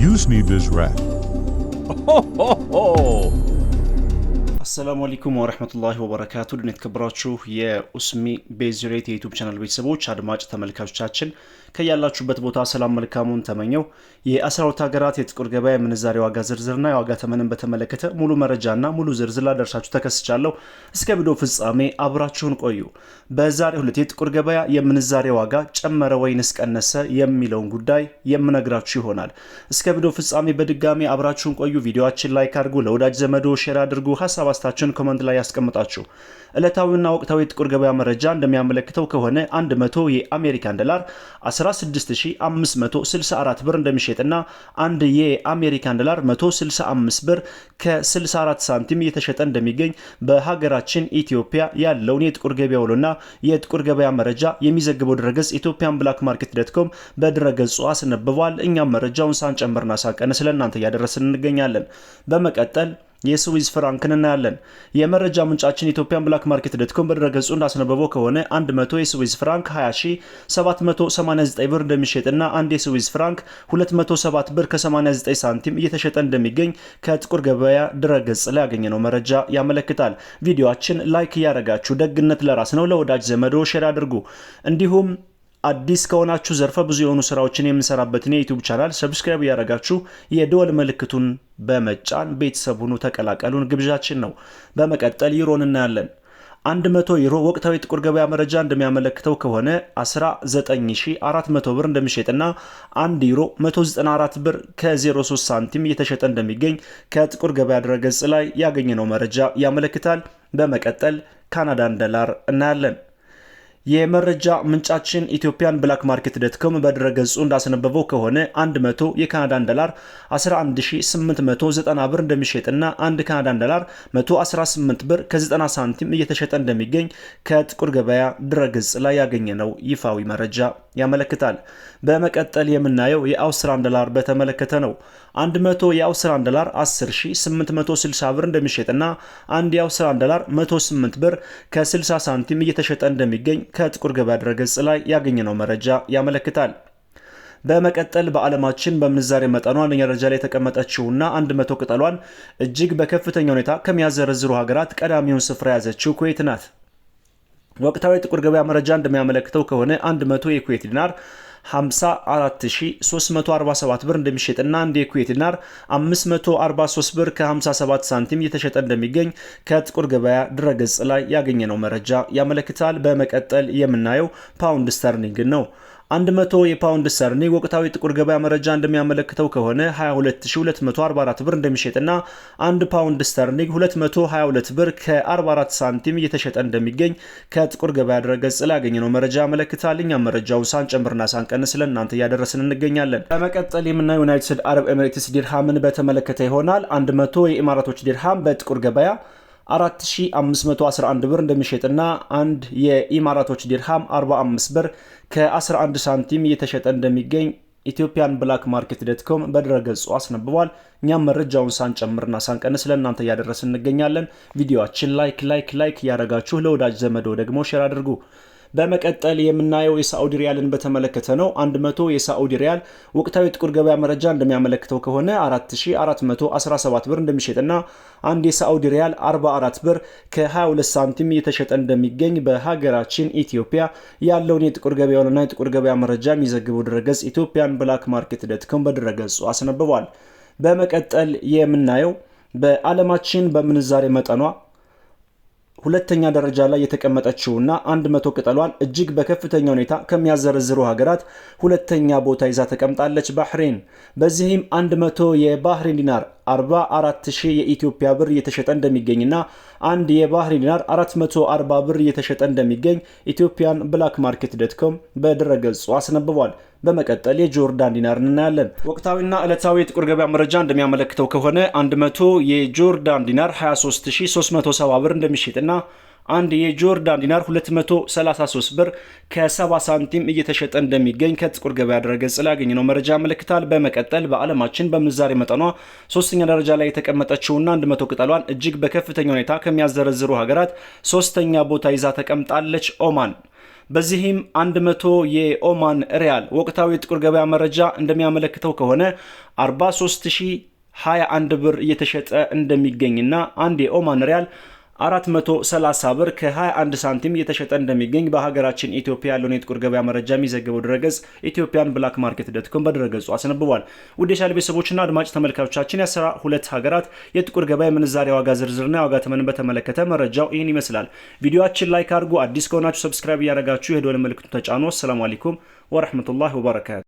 Use need this rat. السلام عليكم ورحمة الله وبركاته لنتكبراتشو يا اسمي بيزريت يوتيوب channel ቤተሰቦች አድማጭ ተመልካቾቻችን ከያላችሁበት ቦታ ሰላም መልካሙን ተመኘው የ12 ሀገራት የጥቁር ገበያ ምንዛሬ ዋጋ ዝርዝርና የዋጋ ተመንን በተመለከተ ሙሉ መረጃና ሙሉ ዝርዝር ላደርሳችሁ ተከስቻለሁ እስከ ቪዲዮ ፍጻሜ አብራችሁን ቆዩ በዛሬው ዕለት የጥቁር ገበያ የምንዛሬ ዋጋ ጨመረ ወይንስ ቀነሰ የሚለውን ጉዳይ የምነግራችሁ ይሆናል እስከ ቪዲዮ ፍጻሜ በድጋሚ አብራችሁን ቆዩ ቪዲዮአችን ላይክ አድርጉ ለወዳጅ ዘመዶ ሼር አድርጉ ሐሳብ አስተያየታችሁን ኮሜንት ላይ ያስቀምጣችሁ ዕለታዊና ወቅታዊ የጥቁር ገበያ መረጃ እንደሚያመለክተው ከሆነ 100 የአሜሪካን ዶላር 16564 ብር እንደሚሸጥና አንድ የአሜሪካን ዶላር 165 ብር ከ64 ሳንቲም እየተሸጠ እንደሚገኝ በሀገራችን ኢትዮጵያ ያለውን የጥቁር ገበያ ውሎና የጥቁር ገበያ መረጃ የሚዘግበው ድረገጽ ethiopianblackmarket.com በድረገጹ አስነብቧል እኛም መረጃውን ሳንጨምርና ሳንቀንስ ለእናንተ ያደረስን እንገኛለን በመቀጠል የስዊዝ ፍራንክን እናያለን የመረጃ ምንጫችን ethiopianblackmarket.com በድረገጹ እንዳስነበበው ከሆነ 100 የስዊዝ ፍራንክ 20789 ብር እንደሚሸጥና አንድ የስዊዝ ፍራንክ 207 ብር ከ89 ሳንቲም እየተሸጠ እንደሚገኝ ከጥቁር ገበያ ድረገጽ ላይ ያገኘነው መረጃ ያመለክታል ቪዲዮአችን ላይክ ያረጋችሁ ደግነት ለራስ ነው ለወዳጅ ዘመዶ ሼር አድርጉ እንዲሁም አዲስ ከሆናችሁ ዘርፈ ብዙ የሆኑ ስራዎችን የምንሰራበትን የዩቲዩብ ቻናል ሰብስክራይብ ያረጋችሁ የደወል ምልክቱን በመጫን ቤተሰብ ሁኑ ተቀላቀሉን ግብዣችን ነው በመቀጠል ዩሮን እናያለን 100 ዩሮ ወቅታዊ ጥቁር ገበያ መረጃ እንደሚያመለክተው ከሆነ 19400 ብር እንደሚሸጥና 1 ዩሮ 194 ብር ከ03 ሳንቲም እየተሸጠ እንደሚገኝ ከጥቁር ገበያ ድረገጽ ላይ ያገኘነው መረጃ ያመለክታል በመቀጠል ካናዳን ዶላር እናያለን የመረጃ ምንጫችን ethiopianblackmarket.com በድረገጹ እንዳስነበበው ከሆነ 100 የካናዳን ዶላር 11890 ብር እንደሚሸጥና 1 ካናዳን ዶላር 118 ብር ከ90 ሳንቲም እየተሸጠ እንደሚገኝ ከጥቁር ገበያ ድረገጽ ላይ ያገኘነው ይፋዊ መረጃ ያመለክታል በመቀጠል የምናየው የአውስትራሊያን ዶላር በተመለከተ ነው 100 የአውስትራሊያን ዶላር 10860 ብር እንደሚሸጥና 1 የአውስትራሊያን ዶላር 108 ብር ከ60 ሳንቲም እየተሸጠ እንደሚገኝ ከጥቁር ገበያ ድረገጽ ላይ ያገኘነው መረጃ ያመለክታል በመቀጠል በዓለማችን በምንዛሬ መጠኗ አንደኛ ደረጃ ላይ የተቀመጠችውና 100 ቅጠሏን እጅግ በከፍተኛ ሁኔታ ከሚያዘረዝሩ ሀገራት ቀዳሚውን ስፍራ ያዘችው ኩዌት ናት ወቅታዊ ጥቁር ገበያ መረጃ እንደሚያመለክተው ከሆነ 100 የኩዌት ዲናር 54347 ብር እንደሚሸጥና አንድ የኩዌት ዲናር 543 ብር ከ57 ሳንቲም እየተሸጠ እንደሚገኝ ከጥቁር ገበያ ድረገጽ ላይ ያገኘነው መረጃ ያመለክታል በመቀጠል የምናየው ፓውንድ ስተርሊንግ ነው 100 የፓውንድ ስተርሊንግ ወቅታዊ ጥቁር ገበያ መረጃ እንደሚያመለክተው ከሆነ 22244 ብር እንደሚሸጥና 1 ፓውንድ ስተርሊንግ 222 ብር ከ44 ሳንቲም እየተሸጠ እንደሚገኝ ከጥቁር ገበያ ድረገጽ ላይ ያገኘነው መረጃ ያመለክታል እኛም መረጃውን ሳንጨምርና ሳንቀንስ ለእናንተ ያደረስን እንገኛለን በመቀጠል የምናየው ዩናይትድ አረብ ኤሚሬትስ ዲርሃምን በተመለከተ ይሆናል 100 የኢማራቶች ዲርሃም በጥቁር ገበያ 4511 ብር እንደሚሸጥና አንድ የኢማራቶች ዲርሃም 45 ብር ከ11 ሳንቲም እየተሸጠ እንደሚገኝ ethiopianblackmarket.com በድረገጹ አስነብቧል እኛም መረጃውን ሳንጨምርና ሳንቀንስ ለእናንተ ያደረስን እንገኛለን ቪዲዮአችን ላይክ ያረጋችሁ ለወዳጅ ዘመዶ ደግሞ ሼር አድርጉ በመቀጠል የምናየው የሳዑዲ ሪያልን በተመለከተ ነው 100 የሳዑዲ ሪያል ወቅታዊ ጥቁር ገበያ መረጃ እንደሚያመለክተው ከሆነ 4417 ብር እንደሚሸጥና አንድ የሳዑዲ ሪያል 44 ብር ከ22 ሳንቲም እየተሸጠ እንደሚገኝ በሀገራችን ኢትዮጵያ ያለውን የጥቁር ገበያውንና የጥቁር ገበያ መረጃ የሚዘግበው ድረገጽ ethiopianblackmarket.com በድረገጹ አስነብቧል በመቀጠል የምናየው በዓለማችን በምንዛሬ መጠኗ ሁለተኛ ደረጃ ላይ የተቀመጠችውና 100 ቅጠሏን እጅግ በከፍተኛ ሁኔታ ከሚያዘረዝሩ ሀገራት ሁለተኛ ቦታ ይዛ ተቀምጣለች ባህሬን በዚህም 100 የባህሬን ዲናር 44000 የኢትዮጵያ ብር እየተሸጠ እንደሚገኝና አንድ የባህሬን ዲናር 440 ብር እየተሸጠ እንደሚገኝ ethiopianblackmarket.com በድረገጹ አስነብቧል በመቀጠል የጆርዳን ዲናር እናያለን ወቅታዊና ዕለታዊ የጥቁር ገበያ መረጃ እንደሚያመለክተው ከሆነ 100 የጆርዳን ዲናር 23370 ብር እንደሚሸጥና አንድ የጆርዳን ዲናር 233 ብር ከ70 ሳንቲም እየተሸጠ እንደሚገኝ ከጥቁር ገበያ ድረገጽ ላይ ያገኘነው መረጃ ያመለክታል በመቀጠል በዓለማችን በምንዛሬ መጠኗ ሶስተኛ ደረጃ ላይ የተቀመጠችውና 100 ቅጠሏን እጅግ በከፍተኛ ሁኔታ ከሚያዘረዝሩ ሀገራት ሶስተኛ ቦታ ይዛ ተቀምጣለች ኦማን በዚህም 100 የኦማን ሪያል ወቅታዊ የጥቁር ገበያ መረጃ እንደሚያመለክተው ከሆነ 43021 ብር እየተሸጠ እንደሚገኝና አንድ የኦማን ሪያል 430 ብር ከ21 ሳንቲም እየተሸጠ እንደሚገኝ በሀገራችን ኢትዮጵያ ያለውን የጥቁር ገበያ መረጃ የሚዘግበው ድረገጽ ኢትዮጵያን ብላክ ማርኬት ዶት.ኮም በድረገጹ አስነብቧል። ውድ የቻናል ቤተሰቦችና አድማጭ ተመልካቾቻችን የ12 ሀገራት የጥቁር ገበያ ምንዛሬ ዋጋ ዝርዝርና የዋጋ ተመንን በተመለከተ መረጃው ይህን ይመስላል። ቪዲዮአችን ላይክ አድርጉ፣ አዲስ ከሆናችሁ ሰብስክራይብ እያደረጋችሁ የደወል ምልክቱን ተጫኑ። አሰላሙ አለይኩም ወራህመቱላሂ ወበረካቱ።